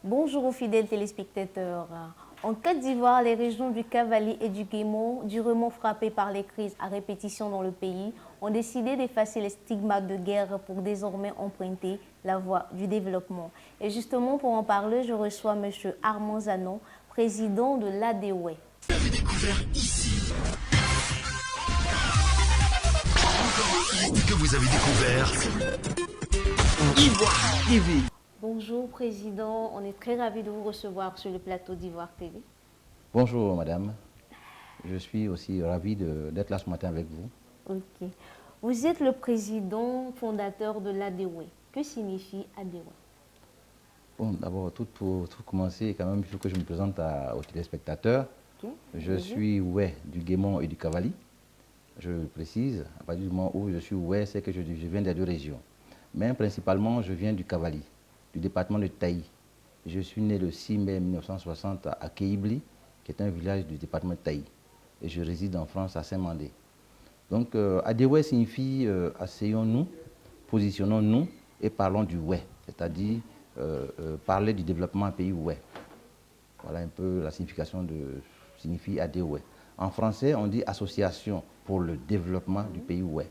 Bonjour aux fidèles téléspectateurs. En Côte d'Ivoire, les régions du Cavali et du Guémon, durement frappées par les crises à répétition dans le pays, ont décidé d'effacer les stigmates de guerre pour désormais emprunter la voie du développement. Et justement, pour en parler, je reçois M. Armand Zanon, président de l'ADOE. Vous avez découvert ici. Que vous avez découvert Ivoire TV. Bonjour Président, on est très ravis de vous recevoir sur le plateau d'Ivoire TV. Bonjour Madame, je suis aussi ravi d'être là ce matin avec vous. Ok. Vous êtes le président fondateur de l'ADOE. Que signifie ADOE? Bon, d'abord, pour tout commencer, quand même, il faut que je me présente aux téléspectateurs. Okay. Je suis Oué du Guémon et du Cavali. Je précise, à partir du moment où je suis Oué, c'est que je viens des deux régions. Mais principalement, je viens du Cavali, du département de Taï. Je suis né le 6 mai 1960 à Keibli, qui est un village du département de Taï. Et je réside en France à Saint-Mandé. Donc, ADOE signifie asseyons-nous, positionnons-nous et parlons du Oué, c'est-à-dire parler du développement pays Oué. Voilà un peu la signification signifie ADOE. En français, on dit Association pour le développement du pays Oué.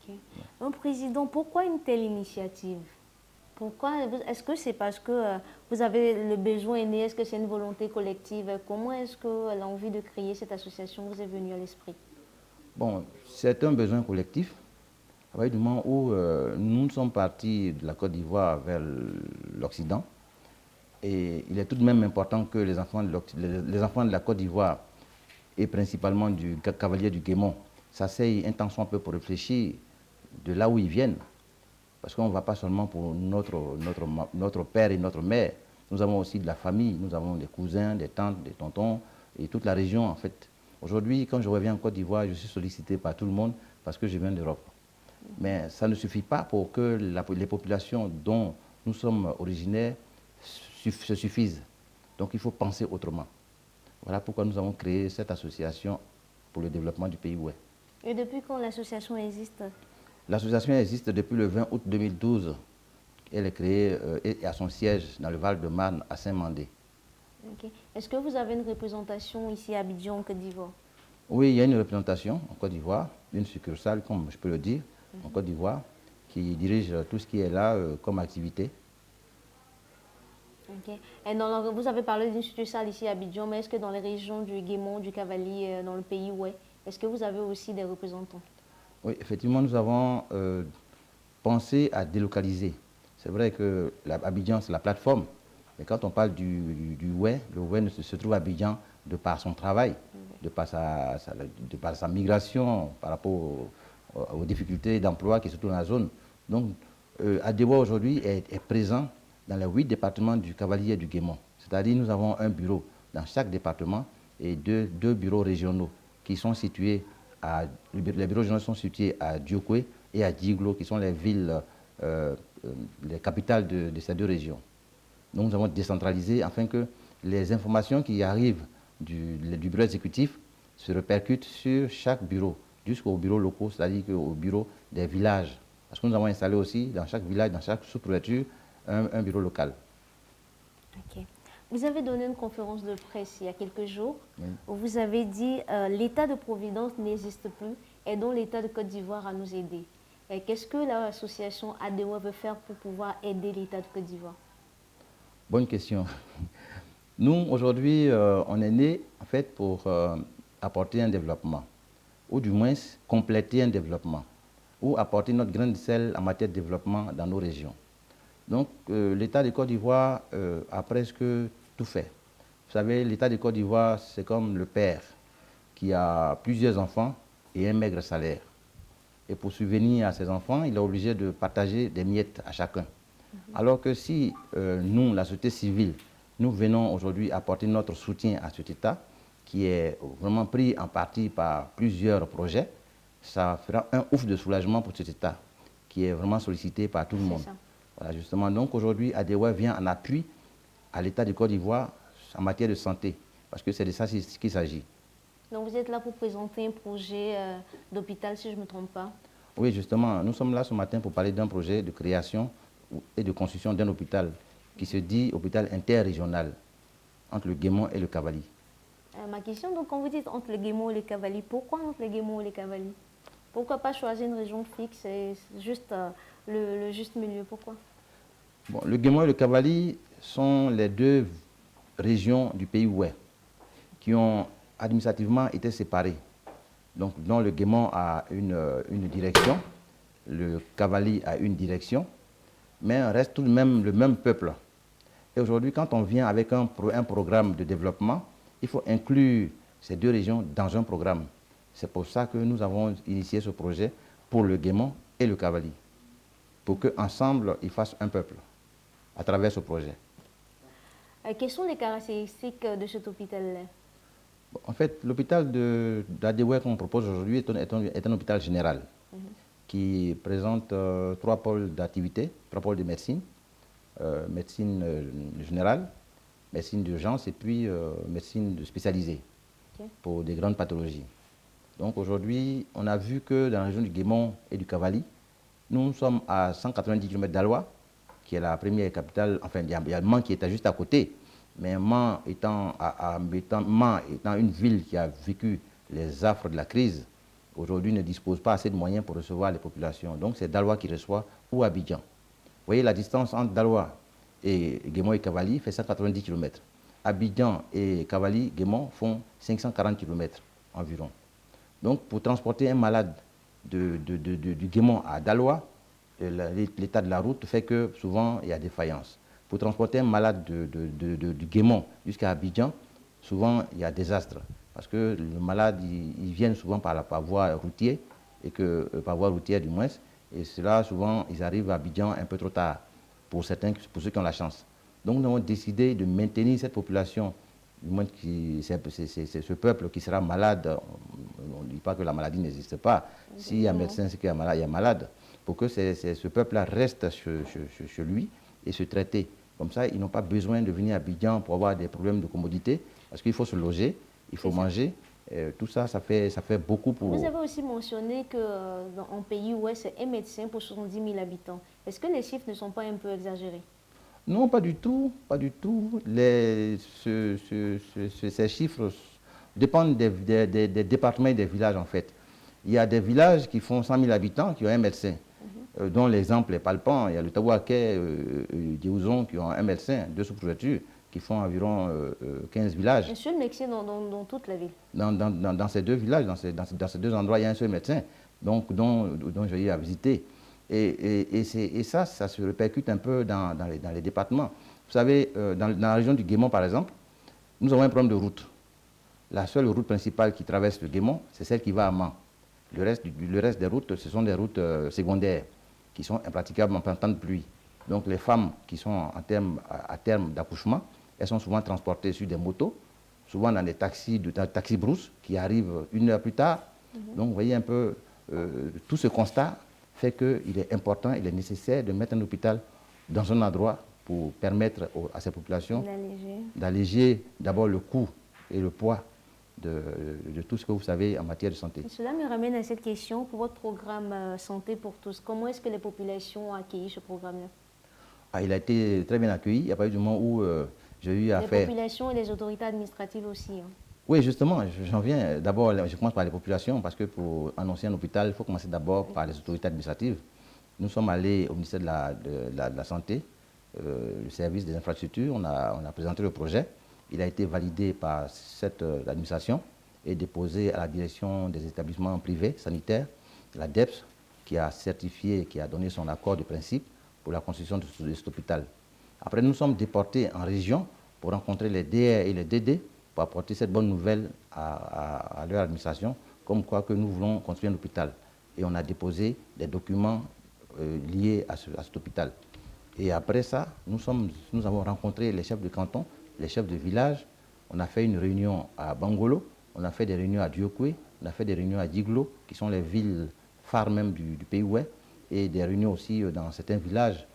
Okay. Donc, Président, pourquoi une telle initiative? Pourquoi? Est-ce que c'est parce que vous avez le besoin né? Est-ce que c'est une volonté collective? Comment est-ce que l'envie de créer cette association vous est venue à l'esprit? Bon, c'est un besoin collectif. À partir du moment où nous sommes partis de la Côte d'Ivoire vers l'Occident, et il est tout de même important que les enfants de la Côte d'Ivoire, et principalement du Cavalier du Guémon, s'asseyent un temps soit peu pour réfléchir de là où ils viennent. Parce qu'on ne va pas seulement pour notre père et notre mère. Nous avons aussi de la famille, nous avons des cousins, des tantes, des tontons, et toute la région en fait. Aujourd'hui, quand je reviens en Côte d'Ivoire, je suis sollicité par tout le monde parce que je viens d'Europe. Mais ça ne suffit pas pour que les populations dont nous sommes originaires se suffisent. Donc il faut penser autrement. Voilà pourquoi nous avons créé cette association pour le développement du pays Oué. Et depuis quand l'association existe? L'association existe depuis le 20 août 2012. Elle est créée et a son siège dans le Val-de-Marne à Saint-Mandé. Okay. Est-ce que vous avez une représentation ici à Abidjan, en Côte d'Ivoire? Oui, il y a une représentation en Côte d'Ivoire, une succursale, comme je peux le dire, en Côte d'Ivoire, qui dirige tout ce qui est là comme activité. Okay. Et vous avez parlé d'une succursale ici à Abidjan, mais est-ce que dans les régions du Guémon, du Cavali, dans le pays Oué, est-ce que vous avez aussi des représentants? Oui, effectivement, nous avons pensé à délocaliser. C'est vrai que Abidjan, c'est la plateforme, mais quand on parle du Oué, le Oué se trouve à Abidjan de par son travail, de par sa migration, par rapport aux difficultés d'emploi qui se trouvent dans la zone. Donc, ADOE aujourd'hui est présent dans les 8 départements du Cavalier et du Guémon. C'est-à-dire nous avons un bureau dans chaque département et deux bureaux régionaux qui sont situés les bureaux régionaux sont situés à Diokwe et à Djiglo, qui sont les villes, les capitales de ces deux régions. Donc nous avons décentralisé afin que les informations qui arrivent du bureau exécutif se répercutent sur chaque bureau, jusqu'aux bureaux locaux, c'est-à-dire au bureau des villages. Parce que nous avons installé aussi dans chaque village, dans chaque sous-préfecture, un bureau local. Okay. Vous avez donné une conférence de presse il y a quelques jours où Oui. vous avez dit l'état de providence n'existe plus, aidons l'état de Côte d'Ivoire à nous aider. Qu'est-ce que l'association ADOE veut faire pour pouvoir aider l'état de Côte d'Ivoire? Bonne question. Nous, aujourd'hui, on est né en fait pour apporter un développement, ou du moins compléter un développement, ou apporter notre grain de sel en matière de développement dans nos régions. Donc, l'État de Côte d'Ivoire a presque tout fait. Vous savez, l'État de Côte d'Ivoire, c'est comme le père qui a plusieurs enfants et un maigre salaire. Et pour subvenir à ses enfants, il est obligé de partager des miettes à chacun. Alors que si nous, la société civile, nous venons aujourd'hui apporter notre soutien à cet État, qui est vraiment pris en partie par plusieurs projets, ça fera un ouf de soulagement pour cet État, qui est vraiment sollicité par tout le monde. Voilà, justement, donc aujourd'hui, ADOE vient en appui à l'État de Côte d'Ivoire en matière de santé, parce que c'est de ça qu'il s'agit. Donc vous êtes là pour présenter un projet d'hôpital, si je ne me trompe pas? Oui, justement, nous sommes là ce matin pour parler d'un projet de création et de construction d'un hôpital qui se dit hôpital interrégional entre le Guémont et le Cavali. Ma question, donc, quand vous dites entre le Guémont et le Cavali, pourquoi entre le Guémont et le Cavali? Pourquoi pas choisir une région fixe et juste le juste milieu? Pourquoi? Bon, le Guémont et le Cavali sont les deux régions du pays ouest qui ont administrativement été séparées. Donc, dont le Guémont a une direction, le Cavali a une direction, mais on reste tout de même le même peuple. Et aujourd'hui, quand on vient avec un programme de développement, il faut inclure ces deux régions dans un programme. C'est pour ça que nous avons initié ce projet pour le Guémont et le Cavali, pour qu'ensemble, ils fassent un peuple à travers ce projet. Quelles sont les caractéristiques de cet hôpital-là? En fait, l'hôpital d'Adéoué qu'on propose aujourd'hui est un hôpital général qui présente trois pôles d'activité, trois pôles de médecine, médecine générale, médecine d'urgence et puis médecine spécialisée pour des grandes pathologies. Donc aujourd'hui, on a vu que dans la région du Guémont et du Cavali, nous sommes à 190 km d'Aloa, qui est la première capitale, enfin il y a Mans qui est juste à côté, mais Mans étant une ville qui a vécu les affres de la crise, aujourd'hui ne dispose pas assez de moyens pour recevoir les populations. Donc c'est Daloa qui reçoit ou Abidjan. Vous voyez, la distance entre Daloa et Guémont et Cavali fait 190 km. Abidjan et Cavali, Guémont font 540 km environ. Donc pour transporter un malade du Guémont à Daloa, l'état de la route fait que souvent il y a des faillances. Pour transporter un malade du Guémont jusqu'à Abidjan, souvent il y a désastre. Parce que le malade, ils viennent souvent par voie routière, par voie routière du moins. Et cela, souvent, ils arrivent à Abidjan un peu trop tard, pour ceux qui ont la chance. Donc nous avons décidé de maintenir cette population, du moins c'est ce peuple qui sera malade. On ne dit pas que la maladie n'existe pas. S'il y a un médecin, c'est qu'il y a malade, il y a malade. Pour que ce peuple-là reste chez lui et se traiter. Comme ça, ils n'ont pas besoin de venir à Abidjan pour avoir des problèmes de commodité, parce qu'il faut se loger, il faut manger. Tout ça, ça fait beaucoup pour... Vous avez aussi mentionné qu'en pays ouest, c'est un médecin pour 70 000 habitants. Est-ce que les chiffres ne sont pas un peu exagérés? Non, pas du tout, pas du tout. Ces chiffres dépendent des départements et des villages, en fait. Il y a des villages qui font 100 000 habitants qui ont un médecin, dont l'exemple est palpant. Il y a le Taouaké, Diouzon qui ont un médecin, deux sous-préfectures, qui font environ 15 villages. Un seul médecin dans toute la ville? Dans ces deux villages, dans ces deux endroits, il y a un seul médecin dont j'ai eu à visiter. Et ça se répercute un peu dans les départements. Vous savez, dans la région du Guémont, par exemple, nous avons un problème de route. La seule route principale qui traverse le Guémont, c'est celle qui va à Mans. Le reste des routes, ce sont des routes secondaires qui sont impraticables en temps de pluie. Donc les femmes qui sont à terme d'accouchement, elles sont souvent transportées sur des motos, souvent dans des taxis brousse qui arrivent 1 heure plus tard. Donc vous voyez un peu, tout ce constat fait qu'il est important, il est nécessaire de mettre un hôpital dans un endroit pour permettre à ces populations d'alléger d'abord le coût et le poids de tout ce que vous savez en matière de santé. Et cela me ramène à cette question pour votre programme Santé pour tous. Comment est-ce que les populations ont accueilli ce programme-là? Il a été très bien accueilli. Il n'y a pas eu du moment où j'ai eu à faire... Les populations et les autorités administratives aussi. Oui, justement, j'en viens. D'abord, je commence par les populations parce que pour annoncer un hôpital, il faut commencer d'abord par les autorités administratives. Nous sommes allés au ministère de la Santé, le service des infrastructures, on a présenté le projet. Il a été validé par cette administration et déposé à la direction des établissements privés sanitaires, la DEPS, qui a certifié, qui a donné son accord de principe pour la construction de cet hôpital. Après, nous sommes déportés en région pour rencontrer les DR et les DD pour apporter cette bonne nouvelle à leur administration, comme quoi que nous voulons construire un hôpital. Et on a déposé des documents liés à cet hôpital. Et après ça, nous avons rencontré les chefs de canton, les chefs de village. On a fait une réunion à Bangolo, on a fait des réunions à Diokwe, on a fait des réunions à Diglo, qui sont les villes phares même du pays ouest, et des réunions aussi dans certains villages.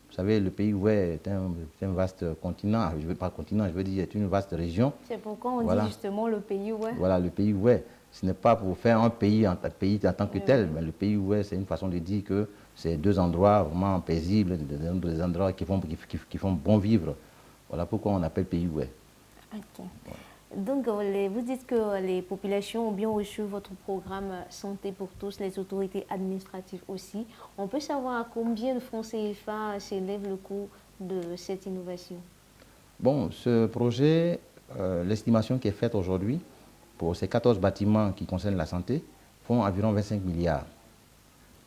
Vous savez, le pays ouest est un vaste continent, je ne veux pas continent, je veux dire, c'est une vaste région. C'est pourquoi on dit justement le pays ouest. Voilà, le pays ouest. Ce n'est pas pour faire un pays en tant que tel, mais le pays ouest, c'est une façon de dire que C'est deux endroits vraiment paisibles, des endroits qui font bon vivre. Voilà pourquoi on appelle pays ouest. Ok. Donc, vous dites que les populations ont bien reçu votre programme Santé pour tous, les autorités administratives aussi. On peut savoir à combien de francs CFA s'élève le coût de cette innovation? Bon, ce projet, l'estimation qui est faite aujourd'hui pour ces 14 bâtiments qui concernent la santé font environ 25 milliards.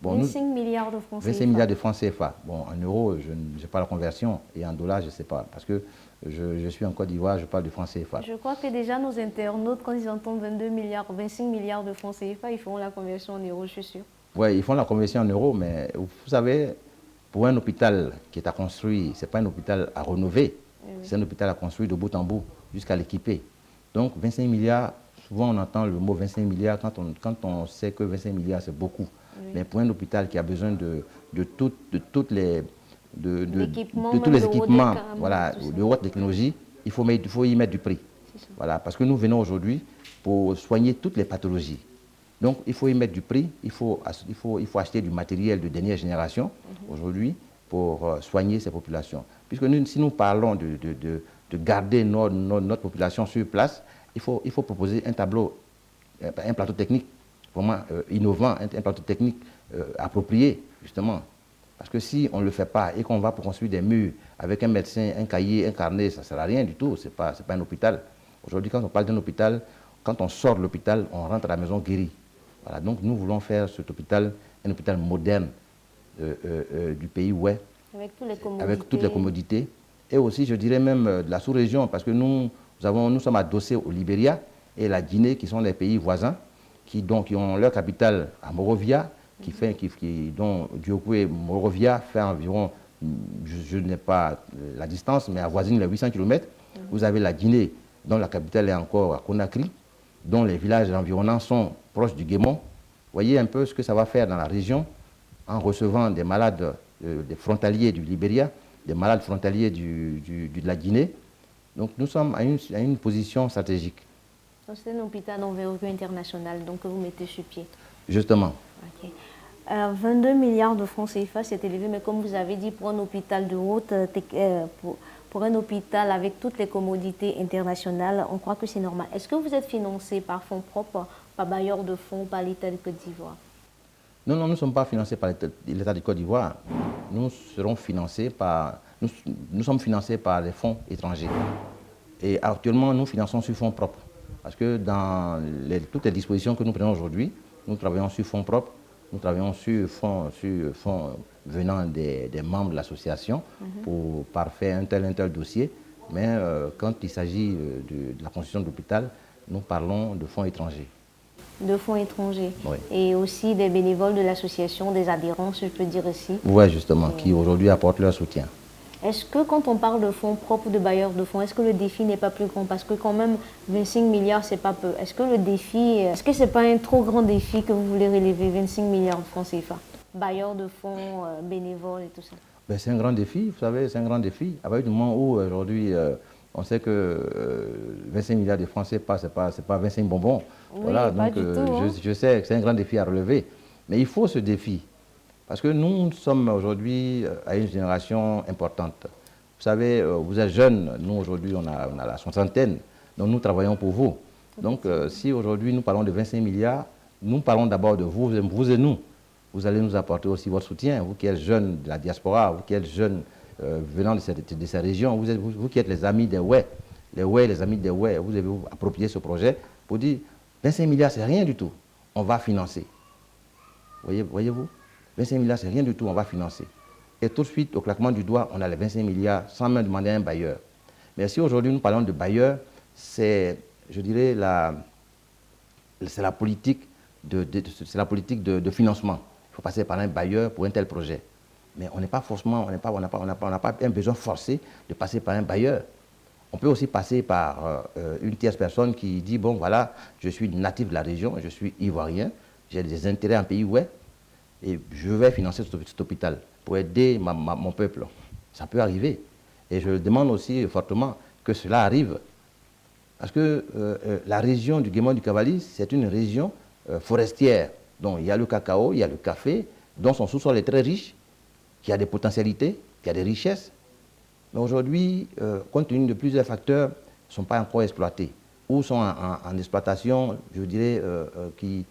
Bon, 25 milliards de francs CFA. 25 milliards de francs CFA. Bon, en euros, je n'ai pas la conversion et en dollars, je ne sais pas. Parce que je suis en Côte d'Ivoire, je parle de francs CFA. Je crois que déjà nos internautes, quand ils entendent 22 milliards, 25 milliards de francs CFA, ils feront la conversion en euros, je suis sûr. Oui, ils font la conversion en euros, mais vous savez, pour un hôpital qui est à construire, ce n'est pas un hôpital à rénover, c'est un hôpital à construire de bout en bout jusqu'à l'équiper. Donc 25 milliards, souvent on entend le mot 25 milliards quand on sait que 25 milliards c'est beaucoup. Oui. Mais pour un hôpital qui a besoin de tous les équipements, voilà, de haute technologie, il faut y mettre du prix. Voilà, parce que nous venons aujourd'hui pour soigner toutes les pathologies. Donc il faut y mettre du prix, il faut acheter du matériel de dernière génération aujourd'hui pour soigner ces populations. Puisque si nous parlons de garder notre population sur place, il faut proposer un plateau technique vraiment innovant, un plateau technique approprié, justement. Parce que si on ne le fait pas et qu'on va pour construire des murs avec un médecin, un cahier, un carnet, ça ne sert à rien du tout, ce n'est pas un hôpital. Aujourd'hui, quand on parle d'un hôpital, quand on sort de l'hôpital, on rentre à la maison guéri. Voilà, donc nous voulons faire cet hôpital, un hôpital moderne du pays ouest, avec toutes les commodités. Et aussi, je dirais même de la sous-région, parce que nous sommes adossés au Libéria et la Guinée, qui sont les pays voisins, qui ont leur capitale à Monrovia, dont Diokoué et Monrovia fait environ, je n'ai pas la distance, mais avoisine les 800 km. Vous avez la Guinée, dont la capitale est encore à Conakry, dont les villages environnants sont proches du Guémon. Voyez un peu ce que ça va faire dans la région en recevant des malades, des frontaliers du Libéria, des malades frontaliers de la Guinée. Donc nous sommes à une position stratégique. C'est un hôpital d'envergure internationale, donc que vous mettez sur pied. Justement. Okay. 22 milliards de francs CFA, c'est élevé, mais comme vous avez dit, pour un hôpital de haute, pour un hôpital avec toutes les commodités internationales, on croit que c'est normal. Est-ce que vous êtes financé par fonds propres, par bailleurs de fonds, par l'État de Côte d'Ivoire? Non, nous ne sommes pas financés par l'État de Côte d'Ivoire. Nous sommes financés par les fonds étrangers. Et actuellement, nous finançons sur fonds propres. Parce que dans toutes les dispositions que nous prenons aujourd'hui, nous travaillons sur fonds propres, nous travaillons sur fonds venant des membres de l'association pour parfaire un tel dossier. Mais quand il s'agit de la construction de l'hôpital, nous parlons de fonds étrangers. De fonds étrangers. Oui. Et aussi des bénévoles de l'association, des adhérents, si je peux dire ici. Oui, justement, qui aujourd'hui apportent leur soutien. Est-ce que quand on parle de fonds propres, de bailleurs de fonds, est-ce que le défi n'est pas plus grand? Parce que quand même, 25 milliards, c'est pas peu. Est-ce que c'est pas un trop grand défi que vous voulez relever, 25 milliards de francs CFA? Bailleurs de fonds, bénévoles et tout ça. Ben, c'est un grand défi, vous savez, c'est un grand défi. À partir du moment où aujourd'hui, on sait que 25 milliards de francs CFA, c'est pas 25 bonbons. Oui, voilà, pas donc du tout, hein. je sais que c'est un grand défi à relever. Mais il faut ce défi. Parce que nous sommes aujourd'hui à une génération importante. Vous savez, vous êtes jeunes, nous aujourd'hui on a la soixantaine, donc nous travaillons pour vous. Donc si aujourd'hui nous parlons de 25 milliards, nous parlons d'abord de vous et nous. Vous allez nous apporter aussi votre soutien, vous qui êtes jeunes de la diaspora, vous qui êtes jeunes venant de ces régions, vous qui êtes les amis des Oué, les amis des Oué, vous avez approprié ce projet pour dire 25 milliards c'est rien du tout, on va financer. Voyez-vous, 25 milliards, c'est rien du tout, on va financer. Et tout de suite, au claquement du doigt, on a les 25 milliards sans même demander à un bailleur. Mais si aujourd'hui nous parlons de bailleur, c'est, je dirais, c'est la politique de financement. Il faut passer par un bailleur pour un tel projet. Mais on n'a pas un besoin forcé de passer par un bailleur. On peut aussi passer par une tierce personne qui dit, bon voilà, je suis natif de la région, je suis ivoirien, j'ai des intérêts en pays ouest, et je vais financer cet hôpital pour aider mon peuple. Ça peut arriver. Et je demande aussi fortement que cela arrive. Parce que la région du Guémon du Cavali, c'est une région forestière. Donc il y a le cacao, il y a le café, dont son sous-sol est très riche, qui a des potentialités, qui a des richesses. Mais aujourd'hui, compte tenu de plusieurs facteurs, ne sont pas encore exploités ou sont en exploitation, je dirais,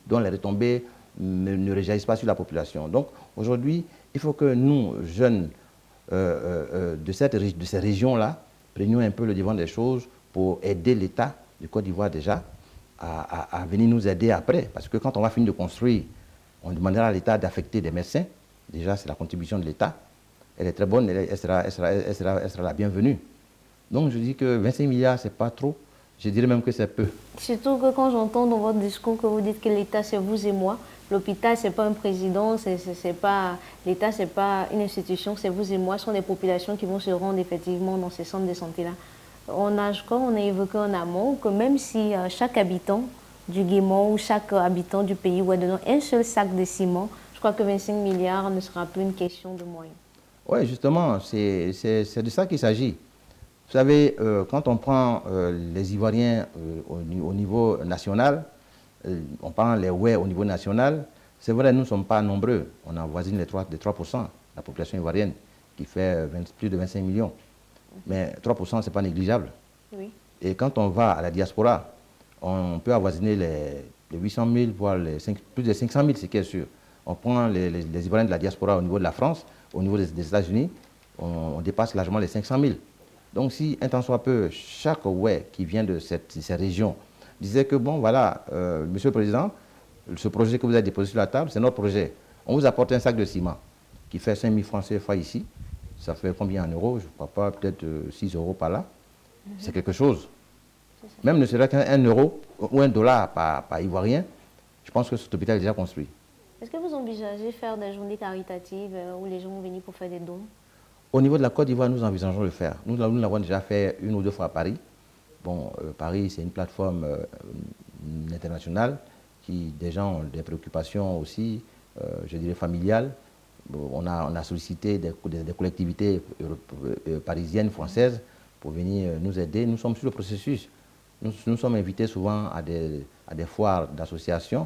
dont les retombées ne réagissent pas sur la population. Donc aujourd'hui, il faut que nous, jeunes de ces régions-là, prenions un peu le devant des choses pour aider l'État du Côte d'Ivoire déjà à venir nous aider après. Parce que quand on va finir de construire, on demandera à l'État d'affecter des médecins. Déjà, c'est la contribution de l'État. Elle est très bonne, elle sera la bienvenue. Donc je dis que 25 milliards, ce n'est pas trop. Je dirais même que c'est peu. Surtout que quand j'entends dans votre discours que vous dites que l'État, c'est vous et moi, l'hôpital, ce n'est pas un président, l'État, ce n'est pas une institution, c'est vous et moi, ce sont des populations qui vont se rendre effectivement dans ces centres de santé-là. On a évoqué en amont que même si chaque habitant du Guémont ou chaque habitant du pays ouais, donne un seul sac de ciment, je crois que 25 milliards ne sera plus une question de moyens. Oui, justement, c'est de ça qu'il s'agit. Vous savez, quand on prend les Ivoiriens au niveau national, on prend les ouais au niveau national, c'est vrai, nous ne sommes pas nombreux. On avoisine les 3%, la population ivoirienne, qui fait plus de 25 millions. Mais 3%, ce n'est pas négligeable. Oui. Et quand on va à la diaspora, on peut avoisiner les 800 000, voire plus de 500 000, c'est qui est sûr. On prend les Ivoiriens de la diaspora au niveau de la France, au niveau des États-Unis, on dépasse largement les 500 000. Donc si un tant soit peu, chaque ouais qui vient de ces régions disait que bon voilà, Monsieur le Président, ce projet que vous avez déposé sur la table, c'est notre projet. On vous apporte un sac de ciment qui fait 5 000 francs CFA ici. Ça fait combien en euros? Je ne crois pas, peut-être 6 euros par là. C'est quelque chose. Même ne serait qu'un euro ou un dollar par Ivoirien, je pense que cet hôpital est déjà construit. Est-ce que vous envisagez faire des journées caritatives où les gens vont venir pour faire des dons? Au niveau de la Côte d'Ivoire, nous envisageons de le faire. Nous l'avons déjà fait 1 ou 2 fois à Paris. Bon, Paris, c'est une plateforme internationale qui, des gens ont des préoccupations aussi, je dirais, familiales. On a sollicité des collectivités parisiennes, françaises, pour venir nous aider. Nous sommes sur le processus. Nous sommes invités souvent à des foires d'associations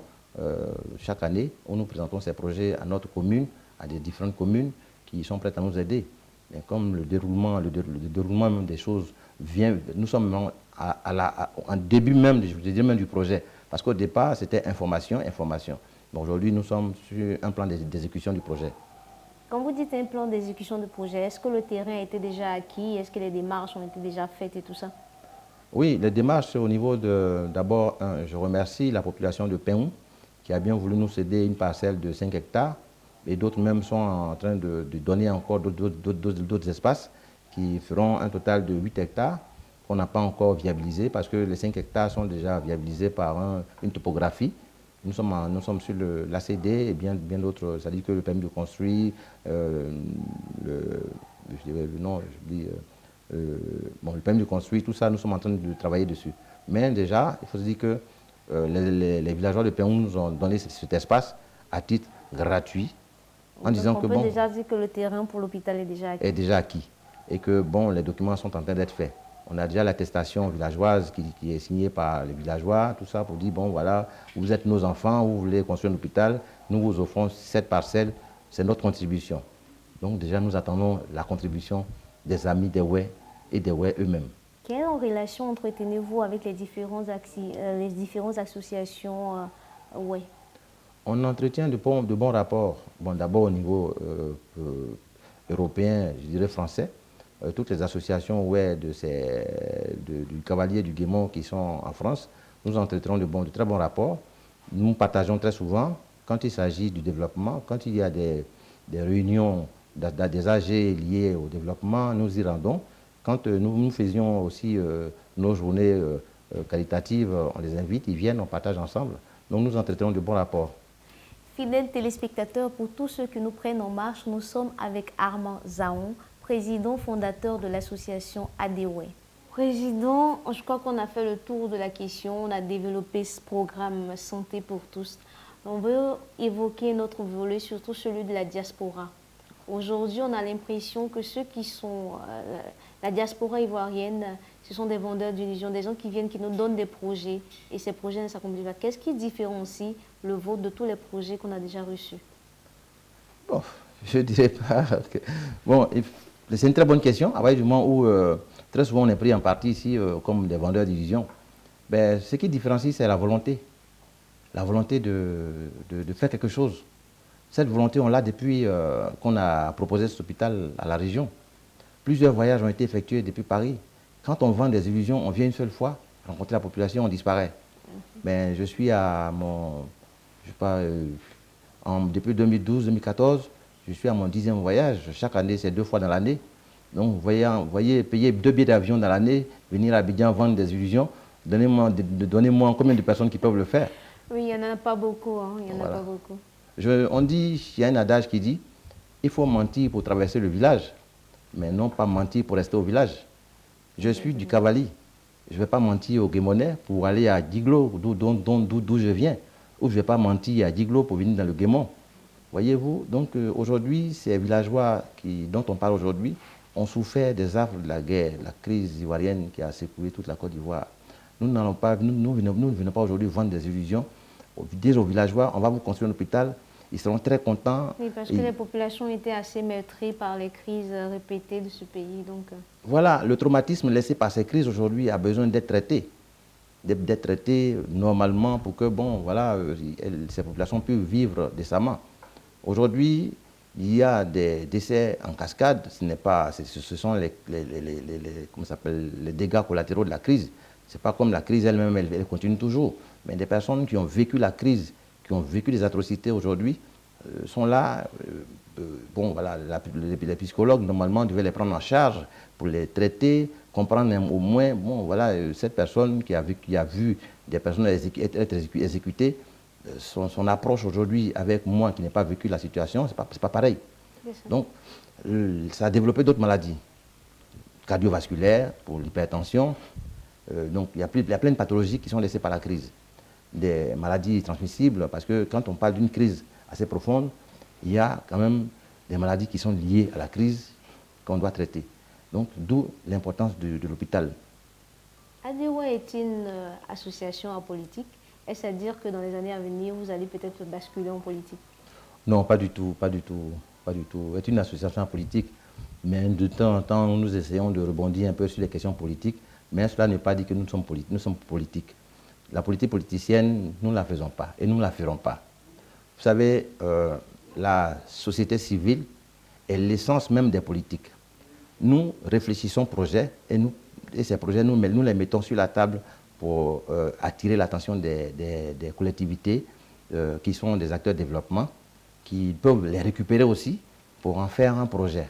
chaque année où nous présentons ces projets à notre commune, à des différentes communes qui sont prêtes à nous aider. Mais comme le déroulement même des choses vient, nous sommes en début même, je dirais même du projet. Parce qu'au départ, c'était information. Bon, aujourd'hui, nous sommes sur un plan d'exécution du projet. Quand vous dites un plan d'exécution de projet, est-ce que le terrain a été déjà acquis? Est-ce que les démarches ont été déjà faites et tout ça? Oui, les démarches au niveau de... D'abord, je remercie la population de Péon qui a bien voulu nous céder une parcelle de 5 hectares et d'autres même sont en train de donner encore d'autres espaces qui feront un total de 8 hectares qu'on n'a pas encore viabilisés parce que les 5 hectares sont déjà viabilisés par une topographie. Nous sommes sur l'ACD et bien d'autres, c'est-à-dire que le permis de construire, le permis de construire, tout ça, nous sommes en train de travailler dessus. Mais déjà, il faut se dire que les villageois de Péon nous ont donné cet espace à titre gratuit. En disant on que, peut déjà dire que le terrain pour l'hôpital est déjà acquis. Et que bon, les documents sont en train d'être faits. On a déjà l'attestation villageoise qui est signée par les villageois, tout ça pour dire, bon voilà, vous êtes nos enfants, vous voulez construire un hôpital, nous vous offrons cette parcelle, c'est notre contribution. Donc déjà, nous attendons la contribution des amis des ouais et des ouais eux-mêmes. Quelle relation entretenez-vous avec les différentes associations ouais? On entretient de bons rapports. Bon, d'abord au niveau européen, je dirais français. Toutes les associations ouais, du Cavalier du Guémont qui sont en France, nous entretenons de très bons rapports. Nous partageons très souvent, quand il s'agit du développement, quand il y a des réunions des AG liés au développement, nous y rendons. Quand nous faisions aussi nos journées qualitatives, on les invite, ils viennent, on partage ensemble. Donc nous entretenons de bons rapports. Fidèles téléspectateurs, pour tous ceux qui nous prennent en marche, nous sommes avec Armand Zaon, président fondateur de l'association ADWay. Président, je crois qu'on a fait le tour de la question, on a développé ce programme Santé pour tous. On veut évoquer notre volet, surtout celui de la diaspora. Aujourd'hui, on a l'impression que ceux qui sont la diaspora ivoirienne, ce sont des vendeurs d'illusions, des gens qui viennent, qui nous donnent des projets et ces projets ne s'accomplissent pas. Qu'est-ce qui différencie le vôtre de tous les projets qu'on a déjà reçus? Oh, je dirais pas que... Bon, c'est une très bonne question. À partir du moment où très souvent on est pris en partie ici comme des vendeurs d'illusions, ben, ce qui différencie, c'est la volonté. La volonté de faire quelque chose. Cette volonté, on l'a depuis qu'on a proposé cet hôpital à la région. Plusieurs voyages ont été effectués depuis Paris. Quand on vend des illusions, on vient une seule fois, rencontrer la population, on disparaît. Ben, je suis à mon, je sais pas, depuis 2012-2014, je suis à mon 10e voyage. Chaque année, c'est 2 fois dans l'année. Donc, vous voyez, payer 2 billets d'avion dans l'année, venir à Abidjan vendre des illusions, donnez-moi combien de personnes qui peuvent le faire. Oui, il n'y en a pas beaucoup. Hein, il y en a Voilà. pas beaucoup. On dit, il y a un adage qui dit, il faut mentir pour traverser le village, mais non pas mentir pour rester au village. Je suis du Cavali. Je ne vais pas mentir au Guémonais pour aller à Diglo, d'où je viens. Ou je ne vais pas mentir à Diglo pour venir dans le Guémon. Voyez-vous, donc aujourd'hui, ces villageois dont on parle aujourd'hui ont souffert des affres de la guerre, la crise ivoirienne qui a secoué toute la Côte d'Ivoire. Nous ne venons pas aujourd'hui vendre des illusions. Dire aux villageois, on va vous construire un hôpital, ils seront très contents. Oui, parce que les populations étaient assez meurtries par les crises répétées de ce pays. Donc... Voilà, le traumatisme laissé par ces crises aujourd'hui a besoin d'être traité. D'être traité normalement pour que, bon, voilà, ces populations puissent vivre décemment. Aujourd'hui, il y a des décès en cascade, ce sont les dégâts collatéraux de la crise. Ce n'est pas comme la crise elle-même, elle continue toujours. Mais des personnes qui ont vécu la crise, qui ont vécu des atrocités aujourd'hui, sont là. Bon, voilà, les psychologues, normalement, devaient les prendre en charge pour les traiter, comprendre au moins, bon, voilà, cette personne qui a vu des personnes être exécutées, son approche aujourd'hui avec moi qui n'ai pas vécu la situation, c'est pas pareil. Donc, ça a développé d'autres maladies cardiovasculaires, pour l'hypertension. Donc, il y a plein de pathologies qui sont laissées par la crise. Des maladies transmissibles, parce que quand on parle d'une crise assez profonde, il y a quand même des maladies qui sont liées à la crise qu'on doit traiter. Donc, d'où l'importance de l'hôpital. ADEWA est une association apolitique. Est-ce à dire que dans les années à venir, vous allez peut-être basculer en politique? Non, pas du tout, pas du tout, pas du tout. C'est une association politique, mais de temps en temps, nous essayons de rebondir un peu sur les questions politiques, mais cela n'est pas dit que nous sommes politiques. La politique politicienne, nous ne la faisons pas et nous ne la ferons pas. Vous savez, la société civile est l'essence même des politiques. Nous réfléchissons projets et ces projets, nous les mettons sur la table pour attirer l'attention des collectivités qui sont des acteurs de développement, qui peuvent les récupérer aussi pour en faire un projet.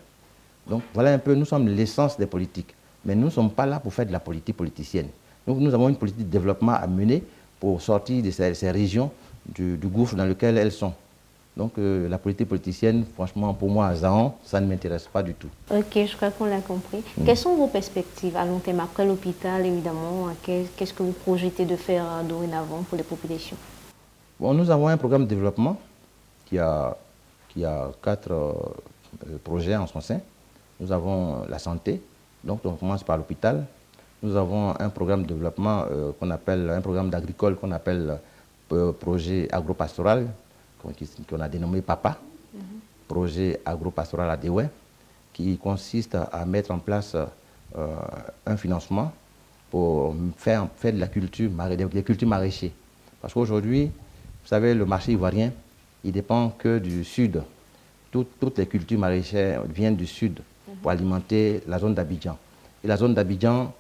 Donc voilà un peu, nous sommes l'essence des politiques, mais nous ne sommes pas là pour faire de la politique politicienne. Donc nous avons une politique de développement à mener pour sortir de ces régions du gouffre dans lequel elles sont. Donc la politique politicienne, franchement, pour moi, à Zahon, ça ne m'intéresse pas du tout. Ok, je crois qu'on l'a compris. Quelles sont vos perspectives à long terme après l'hôpital, évidemment? Qu'est-ce que vous projetez de faire dorénavant pour les populations? Bon, nous avons un programme de développement qui a 4 projets en son sein. Nous avons la santé, donc on commence par l'hôpital. Nous avons un programme de développement qu'on appelle, un programme d'agricole qu'on appelle projet agropastoral, qu'on a dénommé PAPA, projet agropastoral ADEWA, qui consiste à mettre en place un financement pour faire de la culture, des cultures maraîchères. Parce qu'aujourd'hui, vous savez, le marché ivoirien, il dépend que du sud. Toutes les cultures maraîchères viennent du sud pour alimenter la zone d'Abidjan. Et la zone d'Abidjan,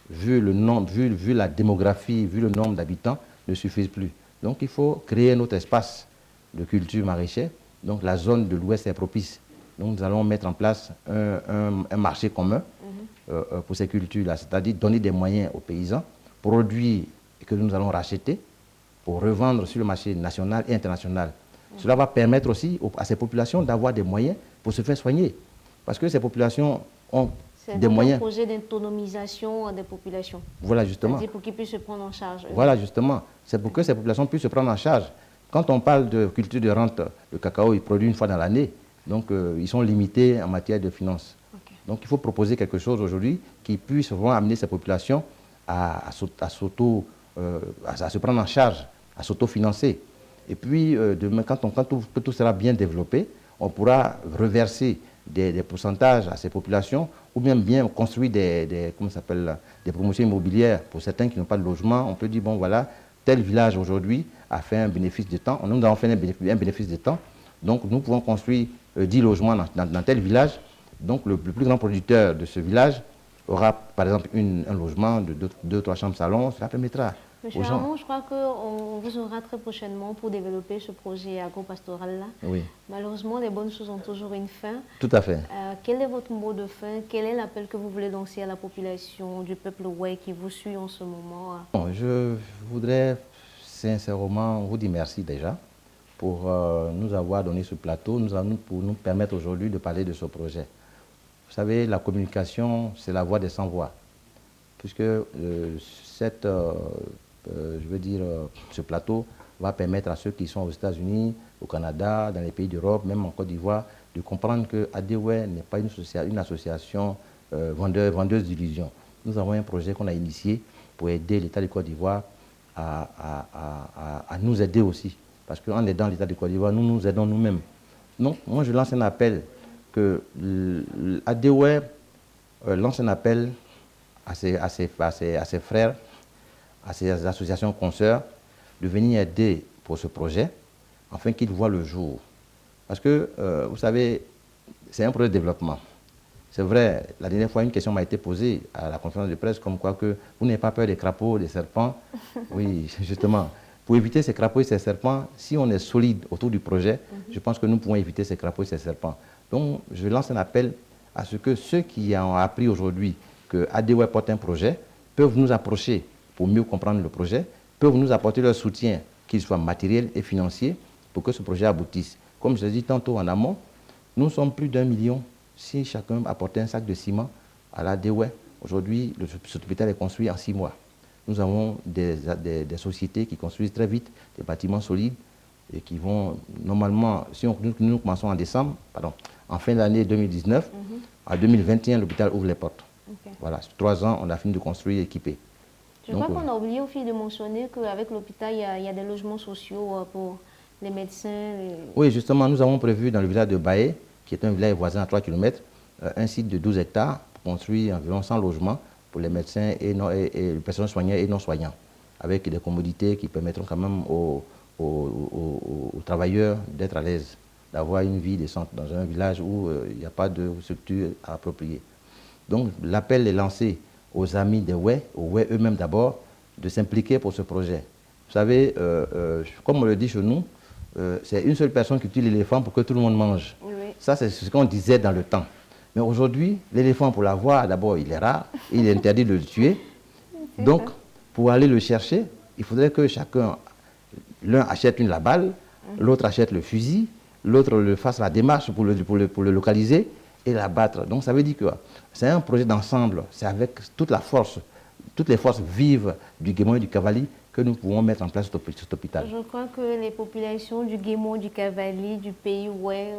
vu la démographie, vu le nombre d'habitants, ne suffit plus. Donc il faut créer un autre espace de culture maraîchère. Donc la zone de l'Ouest est propice. Donc nous allons mettre en place un marché commun pour ces cultures-là, c'est-à-dire donner des moyens aux paysans, produits que nous allons racheter pour revendre sur le marché national et international. Cela va permettre aussi à ces populations d'avoir des moyens pour se faire soigner. Parce que ces populations ont des moyens. C'est un projet d'autonomisation des populations. Voilà, justement. C'est pour qu'ils puissent se prendre en charge. Voilà, justement. C'est pour que ces populations puissent se prendre en charge. Quand on parle de culture de rente, le cacao, il produit une fois dans l'année. Donc, ils sont limités en matière de finances. Okay. Donc, il faut proposer quelque chose aujourd'hui qui puisse vraiment amener ces populations à se prendre en charge, à s'autofinancer. Et puis, demain, quand tout sera bien développé, on pourra reverser des pourcentages à ces populations ou bien construire des promotions immobilières pour certains qui n'ont pas de logement. On peut dire, bon voilà, tel village aujourd'hui a fait un bénéfice de temps. Nous avons fait un bénéfice de temps. Donc nous pouvons construire 10 logements dans tel village. Donc le plus grand producteur de ce village aura par exemple un logement de 2-3 chambres salon. Cela permettra Monsieur aux gens. Armand, je crois qu'on vous aura très prochainement pour développer ce projet agropastoral-là. Oui, Malheureusement, les bonnes choses ont toujours une fin. tout à fait. Quel est votre mot de fin? Quel est l'appel que vous voulez lancer à la population du peuple Oué qui vous suit en ce moment? Bon, je voudrais sincèrement vous dire merci déjà pour nous avoir donné ce plateau, pour nous permettre aujourd'hui de parler de ce projet. Vous savez, la communication, c'est la voix des sans-voix. Puisque ce plateau va permettre à ceux qui sont aux États-Unis, au Canada, dans les pays d'Europe, même en Côte d'Ivoire, de comprendre que ADWAY n'est pas une association vendeuse d'illusions. Nous avons un projet qu'on a initié pour aider l'État de Côte d'Ivoire à nous aider aussi. Parce qu'en aidant l'État de Côte d'Ivoire, nous nous aidons nous-mêmes. Donc, moi, je lance un appel que ADWAY lance un appel à ses frères, à ces associations consoeurs, de venir aider pour ce projet, afin qu'ils voient le jour. Parce que, vous savez, c'est un projet de développement. C'est vrai, la dernière fois, une question m'a été posée à la conférence de presse, comme quoi que vous n'avez pas peur des crapauds, des serpents. Oui, justement. Pour éviter ces crapauds et ces serpents, si on est solide autour du projet, je pense que nous pouvons éviter ces crapauds et ces serpents. Donc, je lance un appel à ce que ceux qui ont appris aujourd'hui que ADWAY porte un projet peuvent nous approcher pour mieux comprendre le projet, peuvent nous apporter leur soutien, qu'il soit matériel et financier, pour que ce projet aboutisse. Comme je l'ai dit tantôt en amont, nous sommes plus d'1 million. Si chacun apportait un sac de ciment à l'ADWAY, aujourd'hui, cet hôpital est construit en 6 mois. Nous avons des sociétés qui construisent très vite des bâtiments solides et qui vont, normalement, si nous commençons en fin d'année 2019, en 2021, l'hôpital ouvre les portes. Okay. Voilà, sur 3 ans, on a fini de construire et équiper. Je crois qu'on a oublié aussi de mentionner qu'avec l'hôpital, il y a des logements sociaux pour les médecins. Oui, justement, nous avons prévu dans le village de Baé, qui est un village voisin à 3 km, un site de 12 hectares pour construire environ 100 logements pour les médecins et les personnes soignantes et non soignants, avec des commodités qui permettront quand même aux travailleurs d'être à l'aise, d'avoir une vie décente dans un village où il n'y a pas de structure appropriée. Donc l'appel est lancé aux amis des Oué, aux Oué eux-mêmes d'abord, de s'impliquer pour ce projet. Vous savez, comme on le dit chez nous, c'est une seule personne qui tue l'éléphant pour que tout le monde mange. Oui. Ça, c'est ce qu'on disait dans le temps. Mais aujourd'hui, l'éléphant, pour l'avoir, d'abord, il est rare, il est interdit de le tuer. Donc, pour aller le chercher, il faudrait que chacun, l'un achète la balle, l'autre achète le fusil, l'autre fasse la démarche pour le localiser et l'abattre. Donc, ça veut dire que c'est un projet d'ensemble. C'est avec toutes les forces vives du Guémon et du Cavali que nous pouvons mettre en place cet hôpital. Je crois que les populations du Guémon, du Cavali, du pays Oué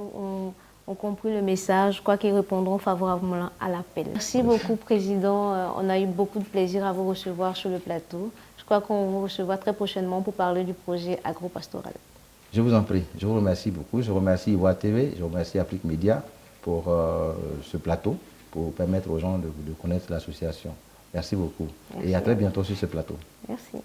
ont compris le message. Je crois qu'ils répondront favorablement à l'appel. Merci beaucoup, Président. On a eu beaucoup de plaisir à vous recevoir sur le plateau. Je crois qu'on vous recevra très prochainement pour parler du projet agropastoral. Je vous en prie. Je vous remercie beaucoup. Je remercie Ivoire TV, je remercie Afrique Média pour ce plateau, pour permettre aux gens de connaître l'association. Merci beaucoup. Merci. Et à très bientôt sur ce plateau. Merci.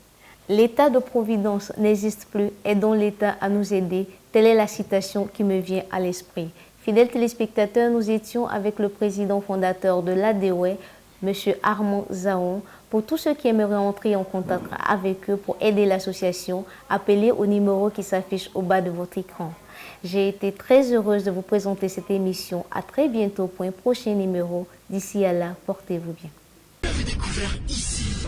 L'état de providence n'existe plus, aidons l'État à nous aider. Telle est la citation qui me vient à l'esprit. Fidèles téléspectateurs, nous étions avec le président fondateur de l'ADWAY, M. Armand Zaon. Pour tous ceux qui aimeraient entrer en contact avec eux pour aider l'association, appelez au numéro qui s'affiche au bas de votre écran. J'ai été très heureuse de vous présenter cette émission. À très bientôt pour un prochain numéro. D'ici là, portez-vous bien. Vous avez découvert ici.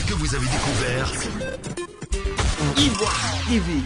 Que vous avez découvert Ivoire TV.